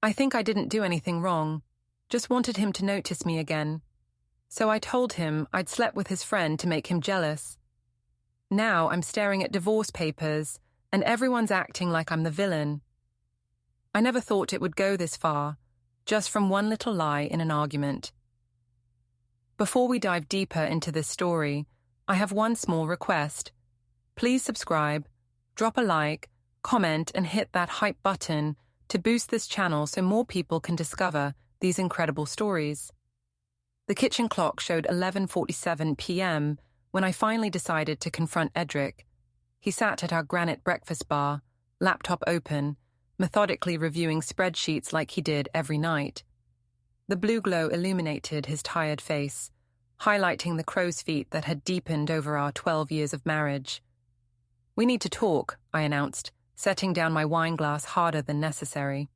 I think I didn't do anything wrong, just wanted him to notice me again. So I told him I'd slept with his friend to make him jealous. Now I'm staring at divorce papers, and everyone's acting like I'm the villain. I never thought it would go this far, just from one little lie in an argument. Before we dive deeper into this story, I have one small request. Please subscribe, drop a like, comment, and hit that hype button to boost this channel so more people can discover these incredible stories. The kitchen clock showed 11:47 p.m. when I finally decided to confront Edric. He sat at our granite breakfast bar, laptop open, methodically reviewing spreadsheets like he did every night. The blue glow illuminated his tired face, highlighting the crow's feet that had deepened over our 12 years of marriage. "We need to talk," I announced, setting down my wine glass harder than necessary.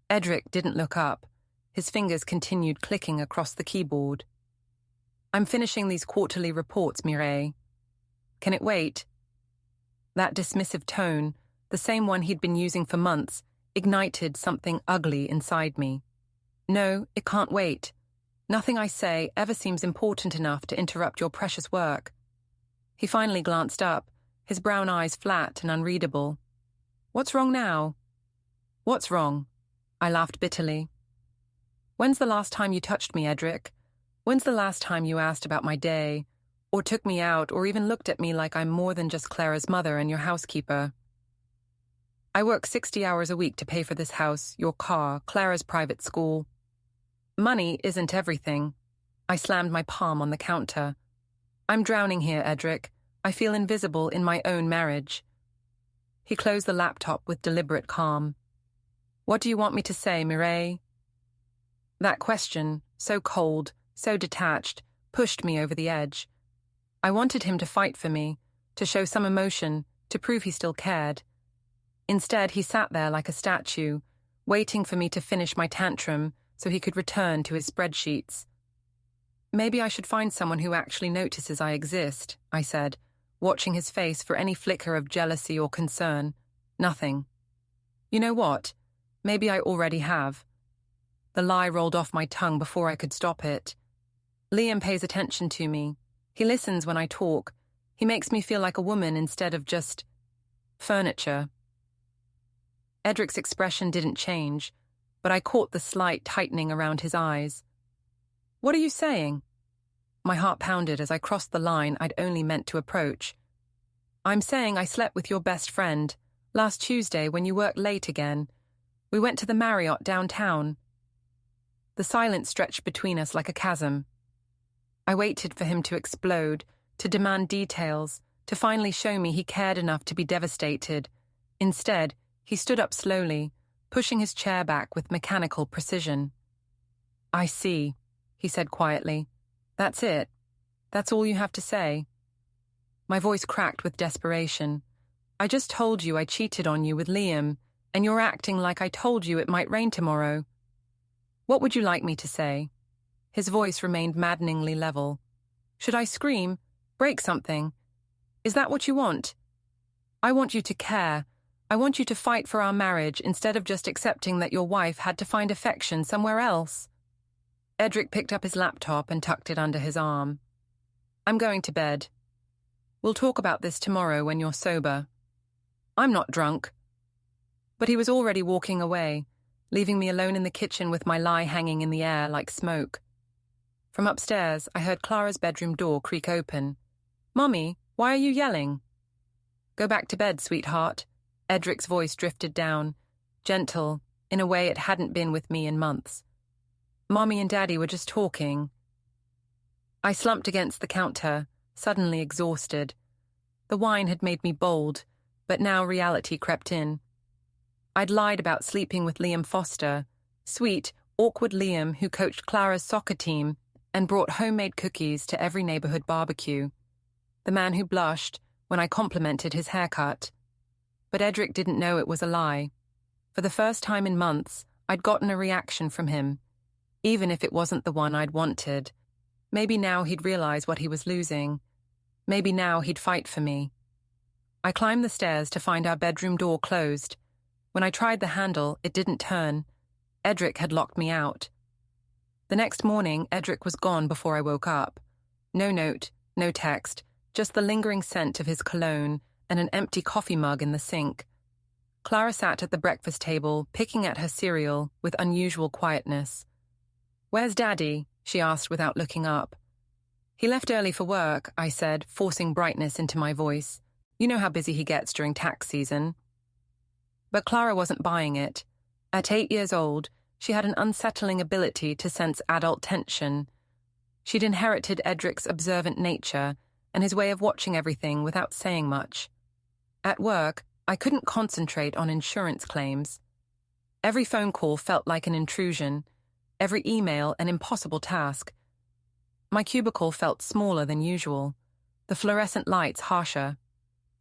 Edric didn't look up. His fingers continued clicking across the keyboard. "I'm finishing these quarterly reports, Mireille. Can it wait?" That dismissive tone, the same one he'd been using for months, ignited something ugly inside me. "No, it can't wait. Nothing I say ever seems important enough to interrupt your precious work." He finally glanced up, his brown eyes flat and unreadable. "What's wrong now?" "What's wrong?" I laughed bitterly. "When's the last time you touched me, Edric? When's the last time you asked about my day, or took me out, or even looked at me like I'm more than just Clara's mother and your housekeeper? I work 60 hours a week to pay for this house, your car, Clara's private school. Money isn't everything." I slammed my palm on the counter. "I'm drowning here, Edric. I feel invisible in my own marriage." He closed the laptop with deliberate calm. "What do you want me to say, Mireille?" That question, so cold, so detached, pushed me over the edge. I wanted him to fight for me, to show some emotion, to prove he still cared. Instead, he sat there like a statue, waiting for me to finish my tantrum so he could return to his spreadsheets. "Maybe I should find someone who actually notices I exist," I said, watching his face for any flicker of jealousy or concern. Nothing. "You know what? Maybe I already have." The lie rolled off my tongue before I could stop it. "Liam pays attention to me. He listens when I talk. He makes me feel like a woman instead of just furniture." Edric's expression didn't change, but I caught the slight tightening around his eyes. "What are you saying?" My heart pounded as I crossed the line I'd only meant to approach. "I'm saying I slept with your best friend, last Tuesday when you worked late again. We went to the Marriott downtown." The silence stretched between us like a chasm. I waited for him to explode, to demand details, to finally show me he cared enough to be devastated. Instead, he stood up slowly, pushing his chair back with mechanical precision. "I see," he said quietly. "That's it. That's all you have to say." My voice cracked with desperation. "I just told you I cheated on you with Liam, and you're acting like I told you it might rain tomorrow. What would you like me to say?" His voice remained maddeningly level. "Should I scream? Break something? Is that what you want? I want you to care. I want you to fight for our marriage instead of just accepting that your wife had to find affection somewhere else." Edric picked up his laptop and tucked it under his arm. "I'm going to bed. We'll talk about this tomorrow when you're sober." "I'm not drunk." But he was already walking away, leaving me alone in the kitchen with my lie hanging in the air like smoke. From upstairs, I heard Clara's bedroom door creak open. "Mummy, why are you yelling?" "Go back to bed, sweetheart." Edric's voice drifted down, gentle, in a way it hadn't been with me in months. "Mommy and Daddy were just talking." I slumped against the counter, suddenly exhausted. The wine had made me bold, but now reality crept in. I'd lied about sleeping with Liam Foster, sweet, awkward Liam who coached Clara's soccer team and brought homemade cookies to every neighborhood barbecue. The man who blushed when I complimented his haircut. But Edric didn't know it was a lie. For the first time in months, I'd gotten a reaction from him, even if it wasn't the one I'd wanted. Maybe now he'd realize what he was losing. Maybe now he'd fight for me. I climbed the stairs to find our bedroom door closed. When I tried the handle, it didn't turn. Edric had locked me out. The next morning, Edric was gone before I woke up. No note, no text, just the lingering scent of his cologne and an empty coffee mug in the sink. Clara sat at the breakfast table, picking at her cereal with unusual quietness. "Where's Daddy?" she asked without looking up. "He left early for work," I said, forcing brightness into my voice. "You know how busy he gets during tax season." But Clara wasn't buying it. At 8 years old, she had an unsettling ability to sense adult tension. She'd inherited Edric's observant nature and his way of watching everything without saying much. At work, I couldn't concentrate on insurance claims. Every phone call felt like an intrusion, every email an impossible task. My cubicle felt smaller than usual, the fluorescent lights harsher.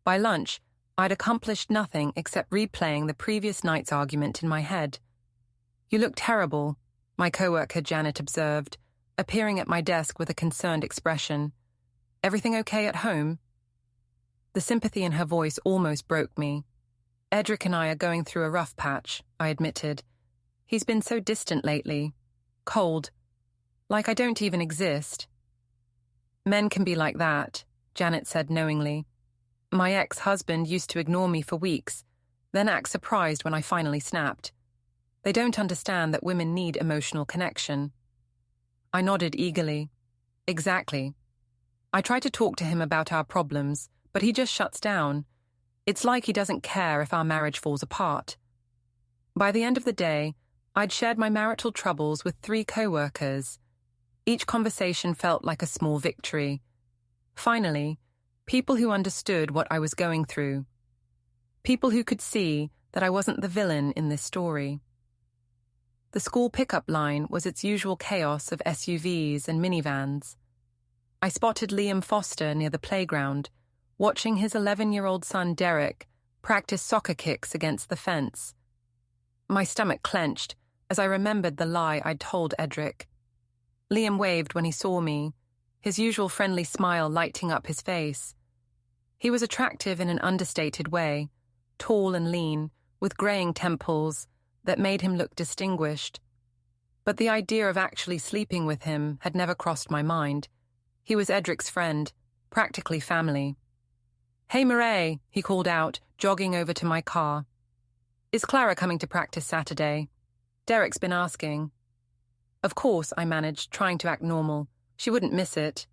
By lunch, I'd accomplished nothing except replaying the previous night's argument in my head. "You look terrible," my coworker Janet observed, appearing at my desk with a concerned expression. "Everything okay at home?" The sympathy in her voice almost broke me. "Edric and I are going through a rough patch," I admitted. "He's been so distant lately. Cold. Like I don't even exist." "Men can be like that," Janet said knowingly. "My ex-husband used to ignore me for weeks, then act surprised when I finally snapped. They don't understand that women need emotional connection." I nodded eagerly. "Exactly. I try to talk to him about our problems, but he just shuts down. It's like he doesn't care if our marriage falls apart." By the end of the day, I'd shared my marital troubles with 3 co-workers. Each conversation felt like a small victory. Finally, people who understood what I was going through. People who could see that I wasn't the villain in this story. The school pickup line was its usual chaos of SUVs and minivans. I spotted Liam Foster near the playground, watching his 11-year-old son Derek practice soccer kicks against the fence. My stomach clenched as I remembered the lie I'd told Edric. Liam waved when he saw me, his usual friendly smile lighting up his face. He was attractive in an understated way, tall and lean, with graying temples that made him look distinguished. But the idea of actually sleeping with him had never crossed my mind. He was Edric's friend, practically family. "Hey, Mireille," he called out, jogging over to my car. "Is Clara coming to practice Saturday? Derek's been asking." Of course, I managed, trying to act normal. She wouldn't miss it.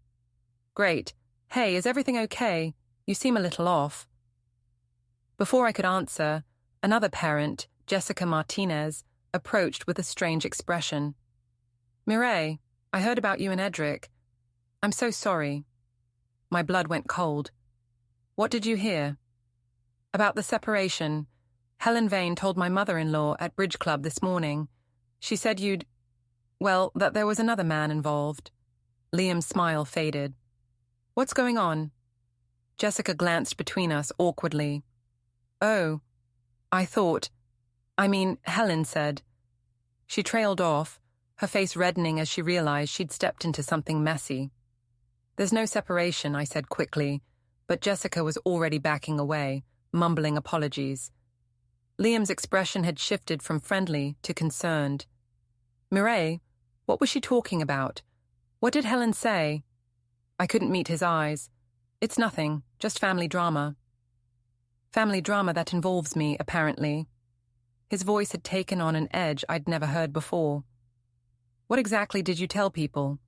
"Great. Hey, is everything okay? You seem a little off." Before I could answer, another parent, Jessica Martinez, approached with a strange expression. "Mireille, I heard about you and Edric. I'm so sorry." My blood went cold. "What did you hear?" "About the separation. Helen Vane told my mother-in-law at Bridge Club this morning. She said that there was another man involved." Liam's smile faded. "What's going on?" Jessica glanced between us awkwardly. "Oh, Helen said." She trailed off, her face reddening as she realized she'd stepped into something messy. "There's no separation," I said quickly, but Jessica was already backing away, mumbling apologies. Liam's expression had shifted from friendly to concerned. "Mireille, what was she talking about? What did Helen say?" I couldn't meet his eyes. "It's nothing, just family drama." "Family drama that involves me, apparently." His voice had taken on an edge I'd never heard before. "What exactly did you tell people?"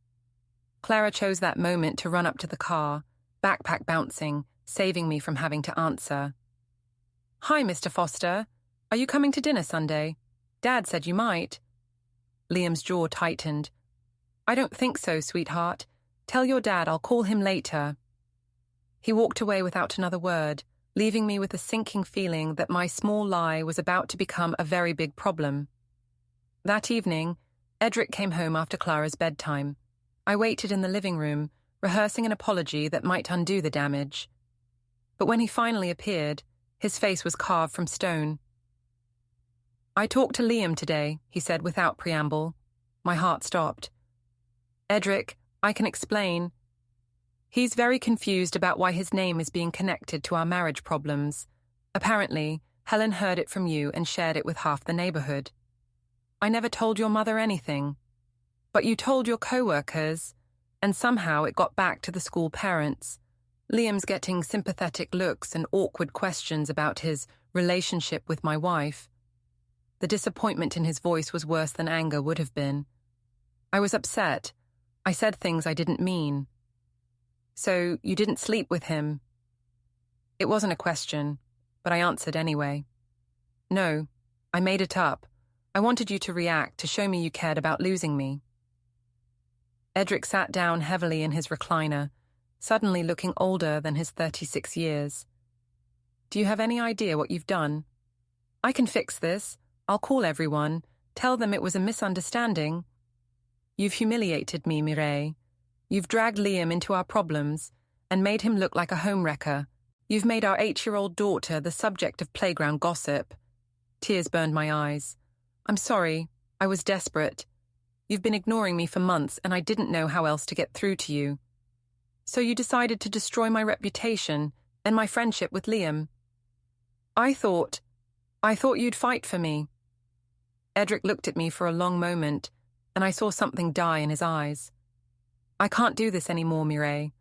Clara chose that moment to run up to the car, backpack bouncing, saving me from having to answer. "Hi, Mr. Foster. Are you coming to dinner Sunday? Dad said you might." Liam's jaw tightened. "I don't think so, sweetheart. Tell your dad I'll call him later." He walked away without another word, leaving me with a sinking feeling that my small lie was about to become a very big problem. That evening, Edric came home after Clara's bedtime. I waited in the living room, rehearsing an apology that might undo the damage. But when he finally appeared, his face was carved from stone. "I talked to Liam today," he said without preamble. My heart stopped. "Edric, I can explain. He's very confused about why his name is being connected to our marriage problems. Apparently, Helen heard it from you and shared it with half the neighborhood." I never told your mother anything. But you told your co-workers, and somehow it got back to the school parents. Liam's getting sympathetic looks and awkward questions about his relationship with my wife. The disappointment in his voice was worse than anger would have been. I was upset. I said things I didn't mean. So you didn't sleep with him? It wasn't a question, but I answered anyway. No, I made it up. I wanted you to react, to show me you cared about losing me. Edric sat down heavily in his recliner, suddenly looking older than his 36 years. Do you have any idea what you've done? I can fix this. I'll call everyone, tell them it was a misunderstanding. You've humiliated me, Mireille. You've dragged Liam into our problems and made him look like a homewrecker. You've made our 8-year-old daughter the subject of playground gossip. Tears burned my eyes. I'm sorry. I was desperate. You've been ignoring me for months and I didn't know how else to get through to you. So you decided to destroy my reputation and my friendship with Liam. I thought you'd fight for me. Edric looked at me for a long moment and I saw something die in his eyes. I can't do this anymore, Mireille.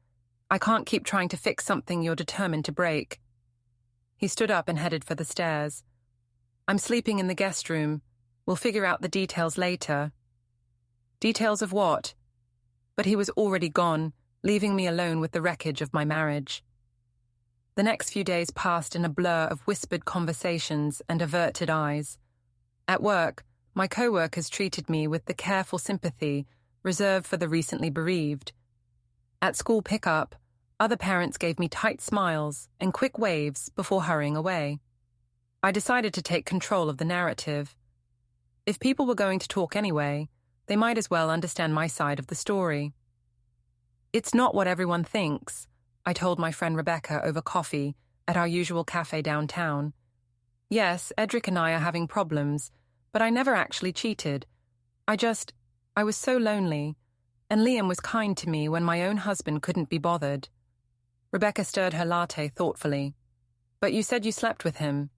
I can't keep trying to fix something you're determined to break. He stood up and headed for the stairs. I'm sleeping in the guest room. We'll figure out the details later. Details of what? But he was already gone, leaving me alone with the wreckage of my marriage. The next few days passed in a blur of whispered conversations and averted eyes. At work, my co-workers treated me with the careful sympathy reserved for the recently bereaved. At school pickup, other parents gave me tight smiles and quick waves before hurrying away. I decided to take control of the narrative. If people were going to talk anyway, they might as well understand my side of the story. It's not what everyone thinks, I told my friend Rebecca over coffee at our usual cafe downtown. Yes, Edric and I are having problems, but I never actually cheated. I was so lonely, and Liam was kind to me when my own husband couldn't be bothered. Rebecca stirred her latte thoughtfully. But you said you slept with him.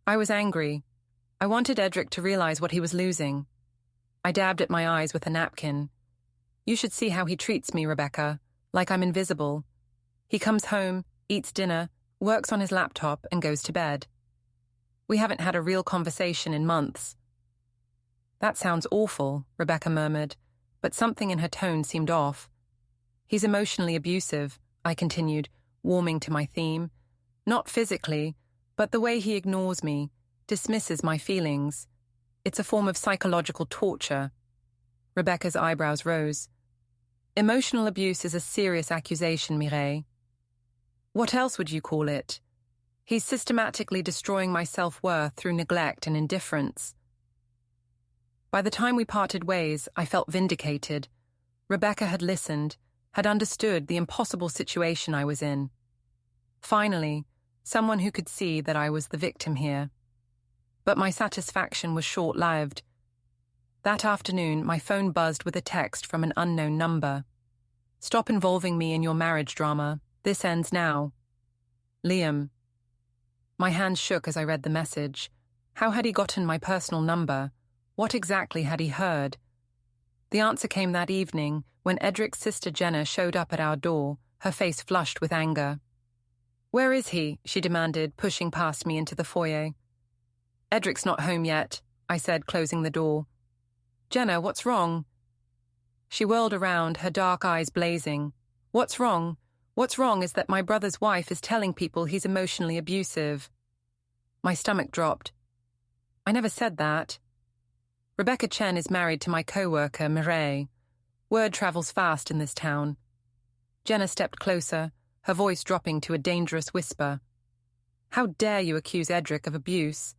I was angry. I wanted Edric to realize what he was losing. I dabbed at my eyes with a napkin. You should see how he treats me, Rebecca, like I'm invisible. He comes home, eats dinner, works on his laptop, and goes to bed. We haven't had a real conversation in months. That sounds awful, Rebecca murmured, but something in her tone seemed off. He's emotionally abusive, I continued, warming to my theme. Not physically, but the way he ignores me, dismisses my feelings. It's a form of psychological torture. Rebecca's eyebrows rose. Emotional abuse is a serious accusation, Mireille. What else would you call it? He's systematically destroying my self-worth through neglect and indifference. By the time we parted ways, I felt vindicated. Rebecca had listened, had understood the impossible situation I was in. Finally, someone who could see that I was the victim here. But my satisfaction was short-lived. That afternoon, my phone buzzed with a text from an unknown number. Stop involving me in your marriage drama. This ends now. Liam. My hands shook as I read the message. How had he gotten my personal number? What exactly had he heard? The answer came that evening when Edric's sister Jenna showed up at our door, her face flushed with anger. Where is he? She demanded, pushing past me into the foyer. Edric's not home yet, I said, closing the door. Jenna, what's wrong? She whirled around, her dark eyes blazing. What's wrong? What's wrong is that my brother's wife is telling people he's emotionally abusive. My stomach dropped. I never said that. Rebecca Chen is married to my co-worker, Mireille. Word travels fast in this town. Jenna stepped closer, her voice dropping to a dangerous whisper. How dare you accuse Edric of abuse?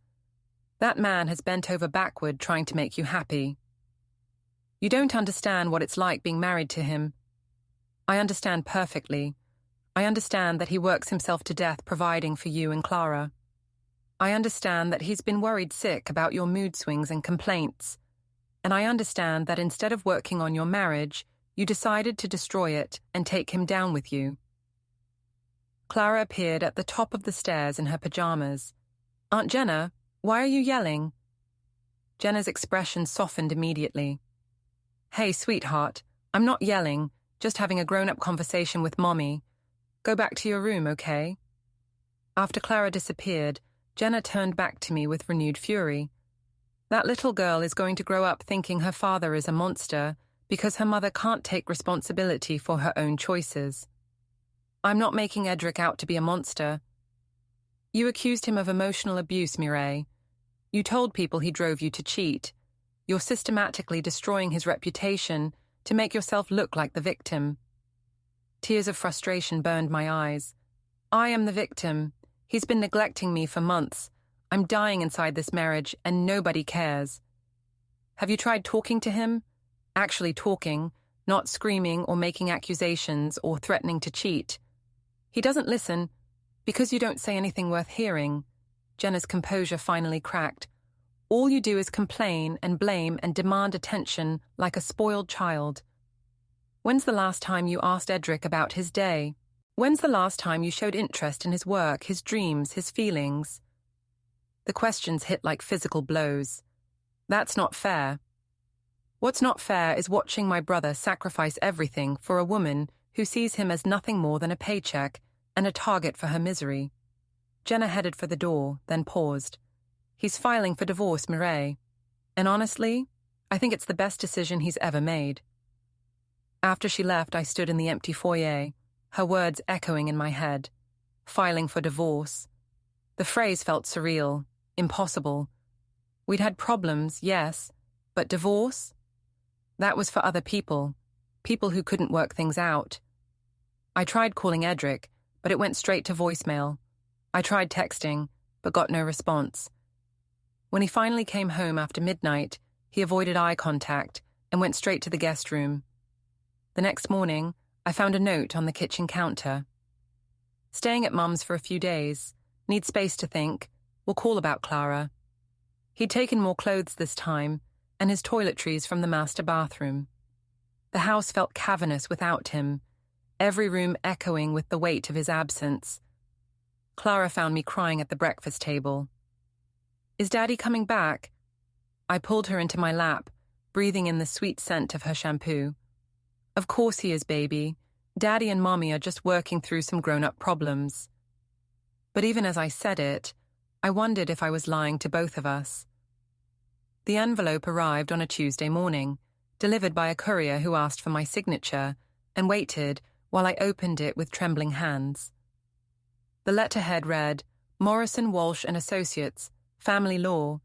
That man has bent over backward trying to make you happy. You don't understand what it's like being married to him. I understand perfectly. I understand that he works himself to death providing for you and Clara. I understand that he's been worried sick about your mood swings and complaints. And I understand that instead of working on your marriage, you decided to destroy it and take him down with you. Clara appeared at the top of the stairs in her pajamas. Aunt Jenna, why are you yelling? Jenna's expression softened immediately. Hey, sweetheart, I'm not yelling, just having a grown-up conversation with Mommy. Go back to your room, okay? After Clara disappeared, Jenna turned back to me with renewed fury. That little girl is going to grow up thinking her father is a monster because her mother can't take responsibility for her own choices. I'm not making Edric out to be a monster. You accused him of emotional abuse, Mireille. You told people he drove you to cheat. You're systematically destroying his reputation to make yourself look like the victim. Tears of frustration burned my eyes. I am the victim. He's been neglecting me for months. I'm dying inside this marriage, and nobody cares. Have you tried talking to him? Actually talking, not screaming or making accusations or threatening to cheat. He doesn't listen, because you don't say anything worth hearing. Jenna's composure finally cracked. All you do is complain and blame and demand attention like a spoiled child. When's the last time you asked Edric about his day? When's the last time you showed interest in his work, his dreams, his feelings? The questions hit like physical blows. That's not fair. What's not fair is watching my brother sacrifice everything for a woman who sees him as nothing more than a paycheck and a target for her misery. Jenna headed for the door, then paused. He's filing for divorce, Mireille. And honestly, I think it's the best decision he's ever made. After she left, I stood in the empty foyer, her words echoing in my head. Filing for divorce. The phrase felt surreal, impossible. We'd had problems, yes, but divorce? That was for other people, people who couldn't work things out. I tried calling Edric, but it went straight to voicemail. I tried texting, but got no response. When he finally came home after midnight, he avoided eye contact and went straight to the guest room. The next morning, I found a note on the kitchen counter. Staying at Mum's for a few days. Need space to think. Will call about Clara. He'd taken more clothes this time, and his toiletries from the master bathroom. The house felt cavernous without him, every room echoing with the weight of his absence. Clara found me crying at the breakfast table. Is Daddy coming back? I pulled her into my lap, breathing in the sweet scent of her shampoo. Of course he is, baby. Daddy and Mommy are just working through some grown-up problems. But even as I said it, I wondered if I was lying to both of us. The envelope arrived on a Tuesday morning, delivered by a courier who asked for my signature, and waited while I opened it with trembling hands. The letterhead read, Morrison, Walsh and Associates, Family Law,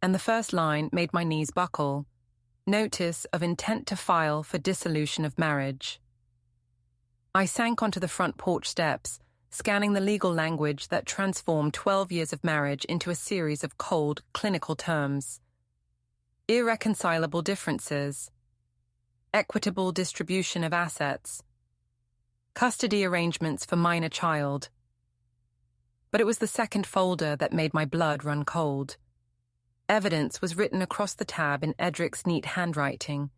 and the first line made my knees buckle. Notice of intent to file for dissolution of marriage. I sank onto the front porch steps, scanning the legal language that transformed 12 years of marriage into a series of cold, clinical terms. Irreconcilable differences. Equitable distribution of assets. Custody arrangements for minor child. But it was the second folder that made my blood run cold. Evidence was written across the tab in Edric's neat handwriting.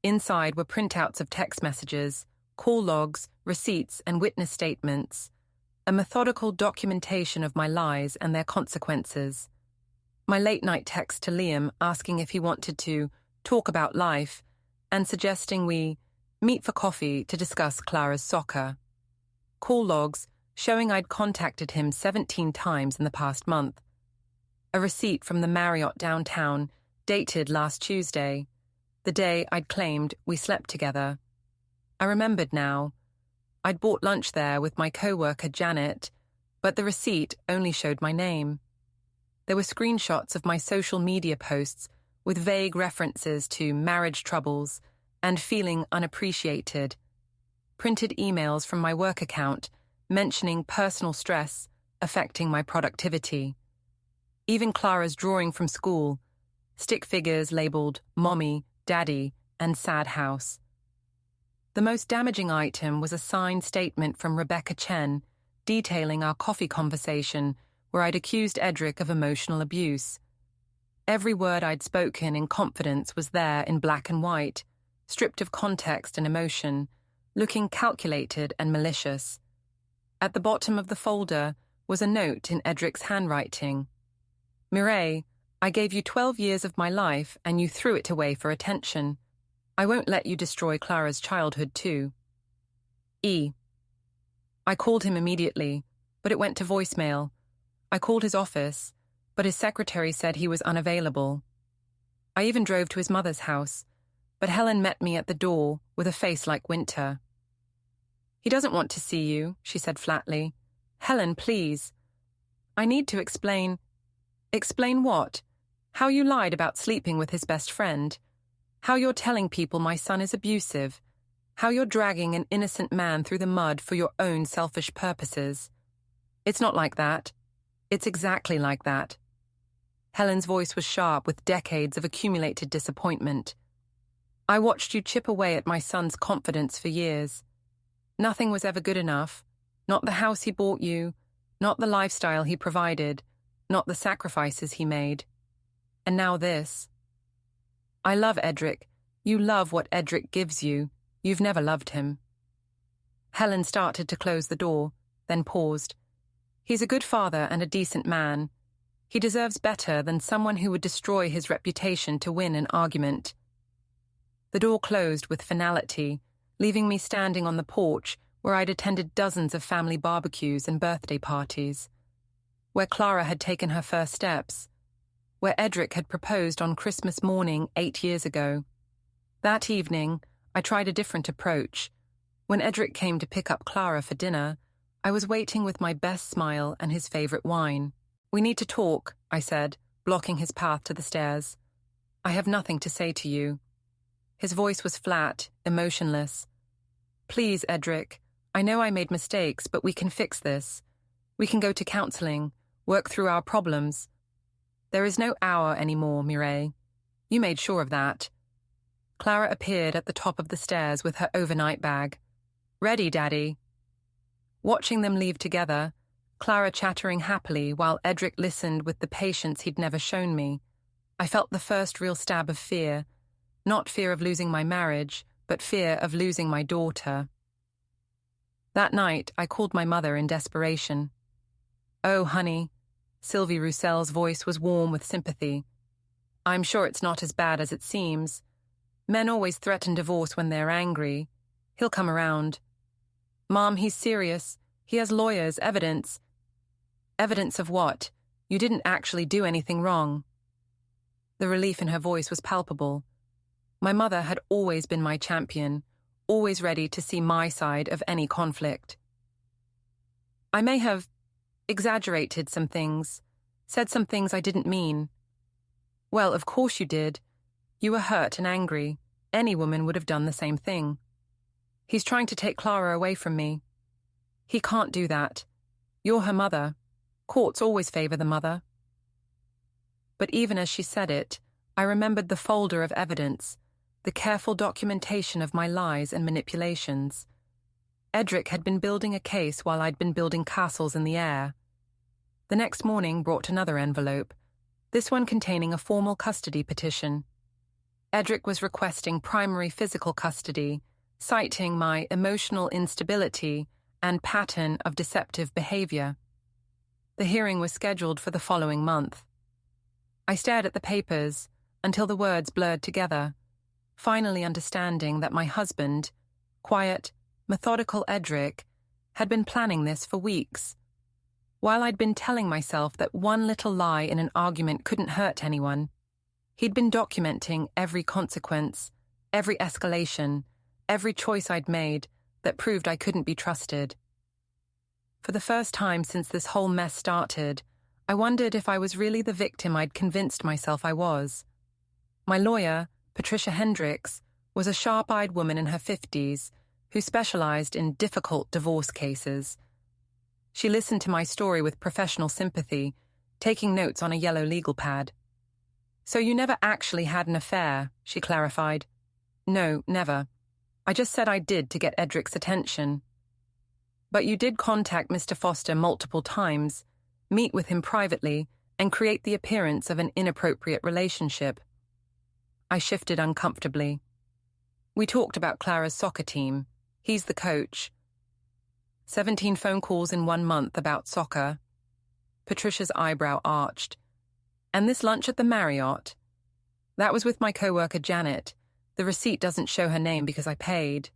Inside were printouts of text messages, call logs, receipts, and witness statements. A methodical documentation of my lies and their consequences. My late-night text to Liam asking if he wanted to talk about life and suggesting we meet for coffee to discuss Clara's soccer. Call logs showing I'd contacted him 17 times in the past month. A receipt from the Marriott downtown, dated last Tuesday, the day I'd claimed we slept together. I remembered now. I'd bought lunch there with my co-worker Janet, but the receipt only showed my name. There were screenshots of my social media posts with vague references to marriage troubles and feeling unappreciated. Printed emails from my work account mentioning personal stress affecting my productivity. Even Clara's drawing from school, stick figures labeled Mommy, Daddy, and Sad House. The most damaging item was a signed statement from Rebecca Chen detailing our coffee conversation where I'd accused Edric of emotional abuse. Every word I'd spoken in confidence was there in black and white, stripped of context and emotion, looking calculated and malicious. At the bottom of the folder was a note in Edric's handwriting. Mireille, I gave you 12 years of my life and you threw it away for attention. I won't let you destroy Clara's childhood too. E. I called him immediately, but it went to voicemail. I called his office, but his secretary said he was unavailable. I even drove to his mother's house, but Helen met me at the door with a face like winter. He doesn't want to see you, she said flatly. Helen, please. I need to explain. Explain what? How you lied about sleeping with his best friend. How you're telling people my son is abusive. How you're dragging an innocent man through the mud for your own selfish purposes. It's not like that. It's exactly like that. Helen's voice was sharp with decades of accumulated disappointment. I watched you chip away at my son's confidence for years. Nothing was ever good enough. Not the house he bought you, not the lifestyle he provided, not the sacrifices he made. And now this. I love Edric. You love what Edric gives you. You've never loved him. Helen started to close the door, then paused. He's a good father and a decent man. He deserves better than someone who would destroy his reputation to win an argument. The door closed with finality, leaving me standing on the porch where I'd attended dozens of family barbecues and birthday parties, where Clara had taken her first steps, where Edric had proposed on Christmas morning 8 years ago. That evening, I tried a different approach. When Edric came to pick up Clara for dinner, I was waiting with my best smile and his favorite wine. We need to talk, I said, blocking his path to the stairs. I have nothing to say to you. His voice was flat, emotionless. Please, Edric, I know I made mistakes, but we can fix this. We can go to counseling, work through our problems. There is no hour anymore, Mireille. You made sure of that. Clara appeared at the top of the stairs with her overnight bag. Ready, Daddy. Watching them leave together, Clara chattering happily while Edric listened with the patience he'd never shown me, I felt the first real stab of fear, not fear of losing my marriage, but fear of losing my daughter. That night, I called my mother in desperation. Oh, honey. Sylvie Roussel's voice was warm with sympathy. I'm sure it's not as bad as it seems. Men always threaten divorce when they're angry. He'll come around. Mom, he's serious. He has lawyers, evidence. Evidence of what? You didn't actually do anything wrong. The relief in her voice was palpable. My mother had always been my champion, always ready to see my side of any conflict. I may have exaggerated some things, said some things I didn't mean. Well, of course you did. You were hurt and angry. Any woman would have done the same thing. He's trying to take Clara away from me. He can't do that. You're her mother. Courts always favor the mother. But even as she said it, I remembered the folder of evidence, the careful documentation of my lies and manipulations. Edric had been building a case while I'd been building castles in the air. The next morning brought another envelope, this one containing a formal custody petition. Edric was requesting primary physical custody, citing my emotional instability and pattern of deceptive behavior. The hearing was scheduled for the following month. I stared at the papers until the words blurred together, finally understanding that my husband, quiet, methodical Edric, had been planning this for weeks. While I'd been telling myself that one little lie in an argument couldn't hurt anyone, he'd been documenting every consequence, every escalation, every choice I'd made that proved I couldn't be trusted. For the first time since this whole mess started, I wondered if I was really the victim I'd convinced myself I was. My lawyer, Patricia Hendricks, was a sharp-eyed woman in her 50s who specialized in difficult divorce cases. She listened to my story with professional sympathy, taking notes on a yellow legal pad. So you never actually had an affair, she clarified. No, never. I just said I did to get Edric's attention. But you did contact Mr. Foster multiple times, meet with him privately, and create the appearance of an inappropriate relationship. I shifted uncomfortably. We talked about Clara's soccer team. He's the coach. 17 phone calls in 1 month about soccer. Patricia's eyebrow arched. And this lunch at the Marriott? That was with my coworker Janet. The receipt doesn't show her name because I paid.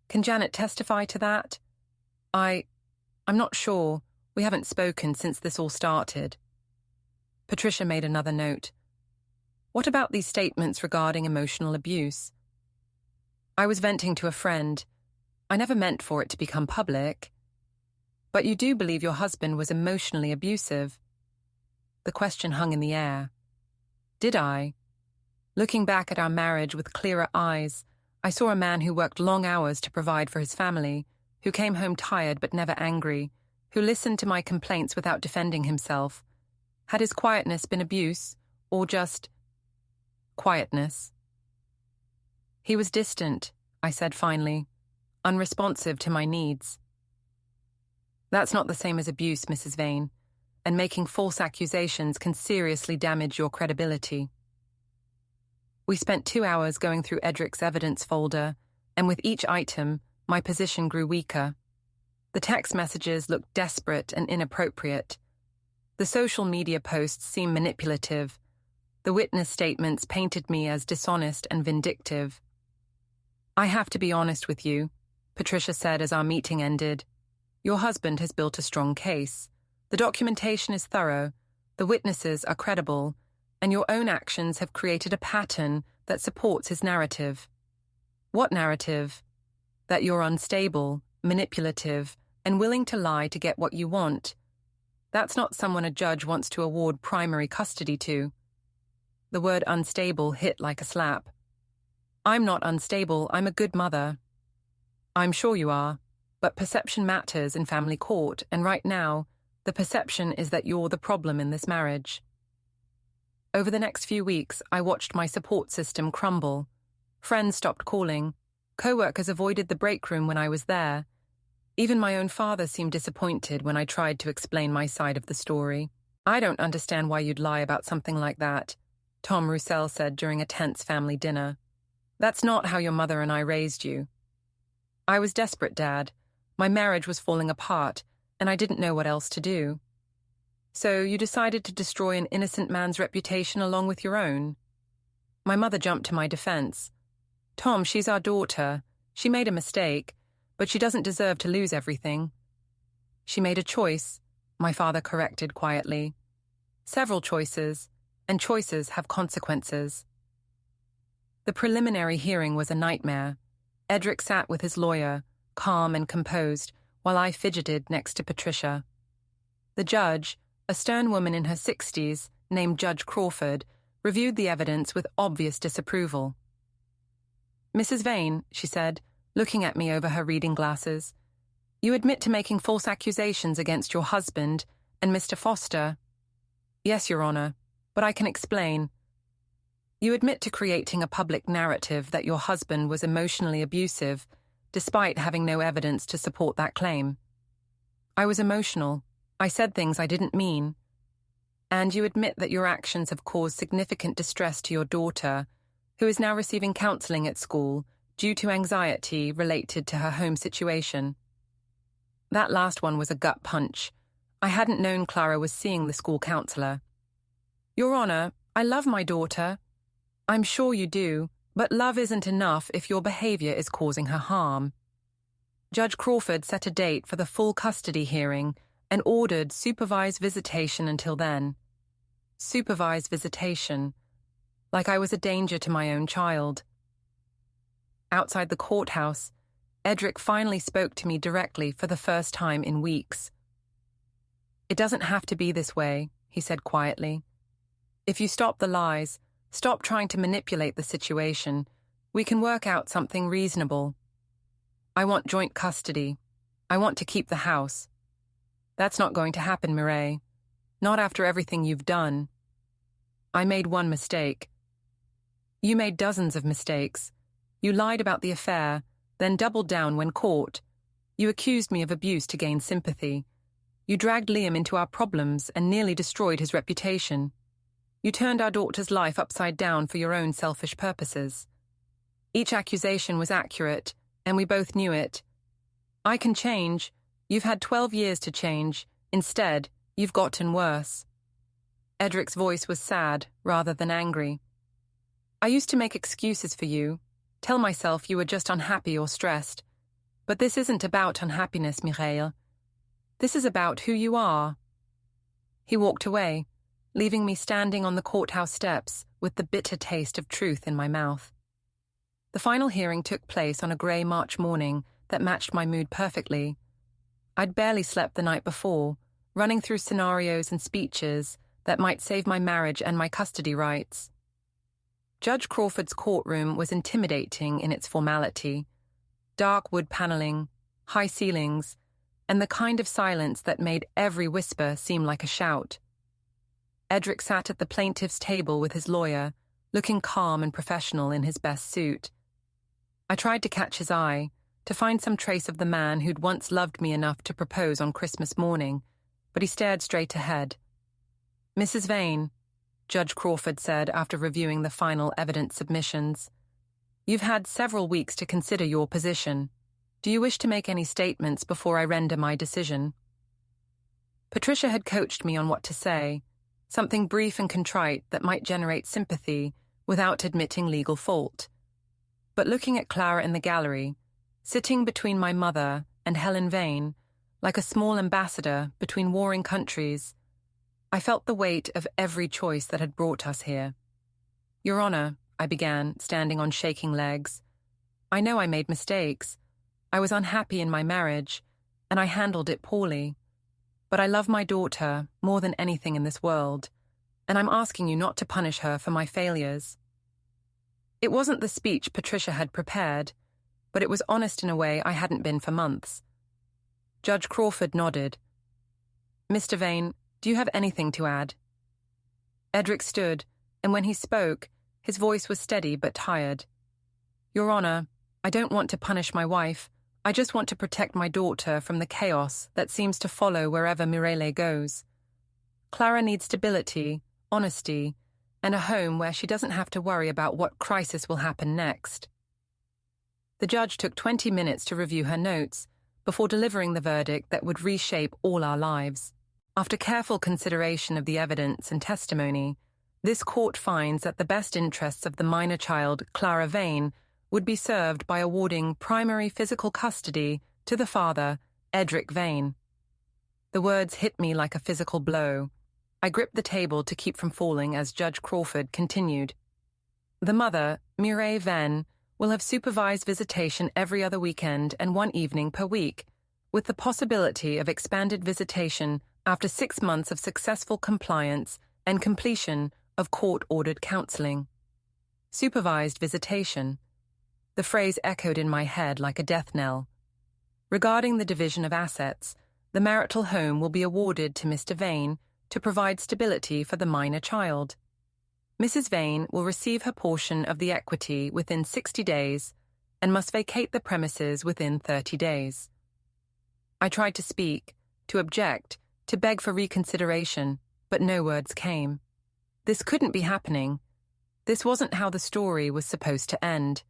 Can Janet testify to that? I'm not sure. We haven't spoken since this all started. Patricia made another note. What about these statements regarding emotional abuse? I was venting to a friend. I never meant for it to become public. But you do believe your husband was emotionally abusive? The question hung in the air. Did I? Looking back at our marriage with clearer eyes, I saw a man who worked long hours to provide for his family, who came home tired but never angry, who listened to my complaints without defending himself. Had his quietness been abuse, or just quietness? He was distant, I said finally, unresponsive to my needs. That's not the same as abuse, Mrs. Vane, and making false accusations can seriously damage your credibility. We spent 2 hours going through Edric's evidence folder, and with each item, my position grew weaker. The text messages looked desperate and inappropriate. The social media posts seemed manipulative. The witness statements painted me as dishonest and vindictive. I have to be honest with you, Patricia said as our meeting ended. Your husband has built a strong case. The documentation is thorough, the witnesses are credible, and your own actions have created a pattern that supports his narrative. What narrative? That you're unstable, manipulative, and willing to lie to get what you want. That's not someone a judge wants to award primary custody to. The word unstable hit like a slap. I'm not unstable, I'm a good mother. I'm sure you are, but perception matters in family court, and right now, the perception is that you're the problem in this marriage. Over the next few weeks, I watched my support system crumble. Friends stopped calling. Co-workers avoided the break room when I was there. Even my own father seemed disappointed when I tried to explain my side of the story. I don't understand why you'd lie about something like that, Tom Roussel said during a tense family dinner. That's not how your mother and I raised you. I was desperate, Dad. My marriage was falling apart, and I didn't know what else to do. So you decided to destroy an innocent man's reputation along with your own? My mother jumped to my defense. Tom, she's our daughter. She made a mistake, but she doesn't deserve to lose everything. She made a choice, my father corrected quietly. Several choices, and choices have consequences. The preliminary hearing was a nightmare. Edric sat with his lawyer, calm and composed, while I fidgeted next to Patricia. The judge, a stern woman in her 60s, named Judge Crawford, reviewed the evidence with obvious disapproval. Mrs. Vane, she said, looking at me over her reading glasses, you admit to making false accusations against your husband and Mr. Foster. Yes, Your Honor, but I can explain. You admit to creating a public narrative that your husband was emotionally abusive, despite having no evidence to support that claim. I was emotional. I said things I didn't mean. And you admit that your actions have caused significant distress to your daughter, who is now receiving counseling at school due to anxiety related to her home situation. That last one was a gut punch. I hadn't known Clara was seeing the school counselor. Your Honor, I love my daughter. I'm sure you do, but love isn't enough if your behavior is causing her harm. Judge Crawford set a date for the full custody hearing and ordered supervised visitation until then. Supervised visitation. Like I was a danger to my own child. Outside the courthouse, Edric finally spoke to me directly for the first time in weeks. It doesn't have to be this way, he said quietly. If you stop the lies, stop trying to manipulate the situation, we can work out something reasonable. I want joint custody. I want to keep the house. That's not going to happen, Mireille. Not after everything you've done. I made one mistake. You made dozens of mistakes. You lied about the affair, then doubled down when caught. You accused me of abuse to gain sympathy. You dragged Liam into our problems and nearly destroyed his reputation. You turned our daughter's life upside down for your own selfish purposes. Each accusation was accurate, and we both knew it. I can change. You've had 12 years to change. Instead, you've gotten worse. Edric's voice was sad rather than angry. I used to make excuses for you, tell myself you were just unhappy or stressed. But this isn't about unhappiness, Mireille. This is about who you are. He walked away, leaving me standing on the courthouse steps with the bitter taste of truth in my mouth. The final hearing took place on a grey March morning that matched my mood perfectly. I'd barely slept the night before, running through scenarios and speeches that might save my marriage and my custody rights. Judge Crawford's courtroom was intimidating in its formality. Dark wood paneling, high ceilings, and the kind of silence that made every whisper seem like a shout. Edric sat at the plaintiff's table with his lawyer, looking calm and professional in his best suit. I tried to catch his eye, to find some trace of the man who'd once loved me enough to propose on Christmas morning, but he stared straight ahead. Mrs. Vane, Judge Crawford said after reviewing the final evidence submissions, you've had several weeks to consider your position. Do you wish to make any statements before I render my decision? Patricia had coached me on what to say, something brief and contrite that might generate sympathy without admitting legal fault. But looking at Clara in the gallery, sitting between my mother and Helen Vane, like a small ambassador between warring countries, I felt the weight of every choice that had brought us here. Your Honor, I began, standing on shaking legs, I know I made mistakes. I was unhappy in my marriage, and I handled it poorly. But I love my daughter more than anything in this world, and I'm asking you not to punish her for my failures. It wasn't the speech Patricia had prepared, but it was honest in a way I hadn't been for months. Judge Crawford nodded. Mr. Vane, do you have anything to add? Edric stood, and when he spoke, his voice was steady but tired. Your Honor, I don't want to punish my wife. I just want to protect my daughter from the chaos that seems to follow wherever Mireille goes. Clara needs stability, honesty, and a home where she doesn't have to worry about what crisis will happen next. The judge took 20 minutes to review her notes before delivering the verdict that would reshape all our lives. After careful consideration of the evidence and testimony, this court finds that the best interests of the minor child, Clara Vane, would be served by awarding primary physical custody to the father, Edric Vane. The words hit me like a physical blow. I gripped the table to keep from falling as Judge Crawford continued. The mother, Mireille Vane, will have supervised visitation every other weekend and one evening per week, with the possibility of expanded visitation after 6 months of successful compliance and completion of court-ordered counseling. Supervised visitation. The phrase echoed in my head like a death knell. Regarding the division of assets, the marital home will be awarded to Mr. Vane to provide stability for the minor child. Mrs. Vane will receive her portion of the equity within 60 days and must vacate the premises within 30 days. I tried to speak, to object, to beg for reconsideration, but no words came. This couldn't be happening. This wasn't how the story was supposed to end.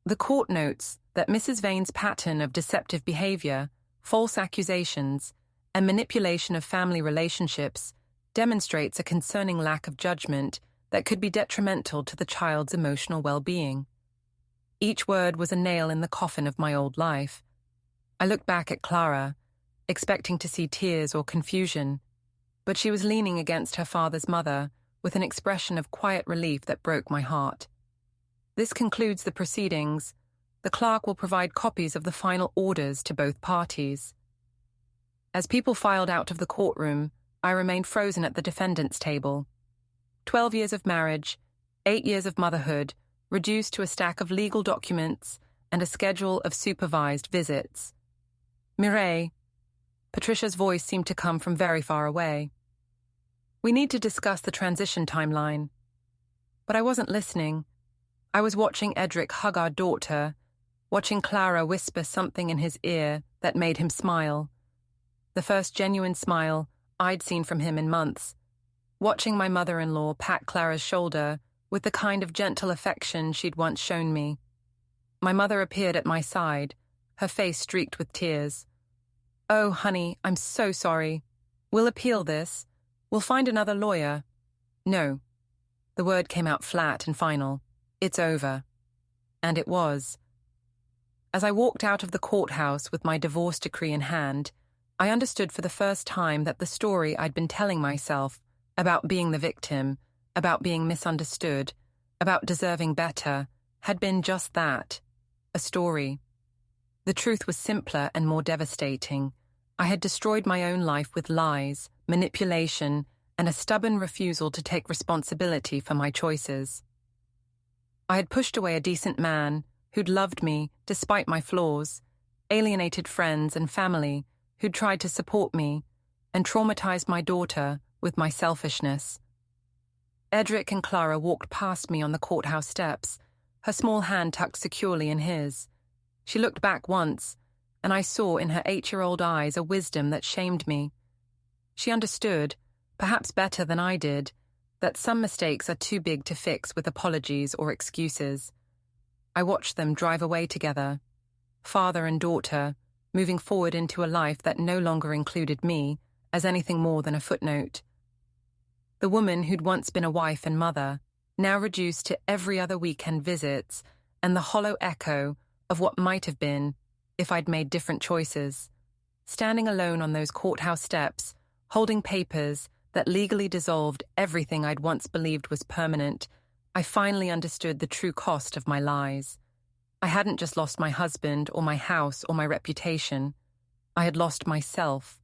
The court notes that Mrs. Vane's pattern of deceptive behavior, false accusations, and manipulation of family relationships demonstrates a concerning lack of judgment that could be detrimental to the child's emotional well-being. Each word was a nail in the coffin of my old life. I looked back at Clara, expecting to see tears or confusion, but she was leaning against her father's mother with an expression of quiet relief that broke my heart. This concludes the proceedings. The clerk will provide copies of the final orders to both parties. As people filed out of the courtroom, I remained frozen at the defendant's table. 12 years of marriage, 8 years of motherhood, reduced to a stack of legal documents and a schedule of supervised visits. Mireille, Patricia's voice seemed to come from very far away. We need to discuss the transition timeline. But I wasn't listening. I was watching Edric hug our daughter, watching Clara whisper something in his ear that made him smile. The first genuine smile I'd seen from him in months. Watching my mother-in-law pat Clara's shoulder with the kind of gentle affection she'd once shown me. My mother appeared at my side, her face streaked with tears. "Oh, honey, I'm so sorry. We'll appeal this. We'll find another lawyer. No. The word came out flat and final. It's over. And it was. As I walked out of the courthouse with my divorce decree in hand, I understood for the first time that the story I'd been telling myself about being the victim, about being misunderstood, about deserving better, had been just that, a story. The truth was simpler and more devastating. I had destroyed my own life with lies, manipulation, and a stubborn refusal to take responsibility for my choices. I had pushed away a decent man who'd loved me despite my flaws, alienated friends and family who'd tried to support me, and traumatized my daughter with my selfishness. Edric and Clara walked past me on the courthouse steps, her small hand tucked securely in his. She looked back once, and I saw in her 8-year-old eyes a wisdom that shamed me. She understood, perhaps better than I did, that some mistakes are too big to fix with apologies or excuses. I watched them drive away together, father and daughter, moving forward into a life that no longer included me as anything more than a footnote. The woman who'd once been a wife and mother, now reduced to every other weekend visits and the hollow echo of what might have been if I'd made different choices. Standing alone on those courthouse steps, holding papers that legally dissolved everything I'd once believed was permanent, I finally understood the true cost of my lies. I hadn't just lost my husband or my house or my reputation. I had lost myself.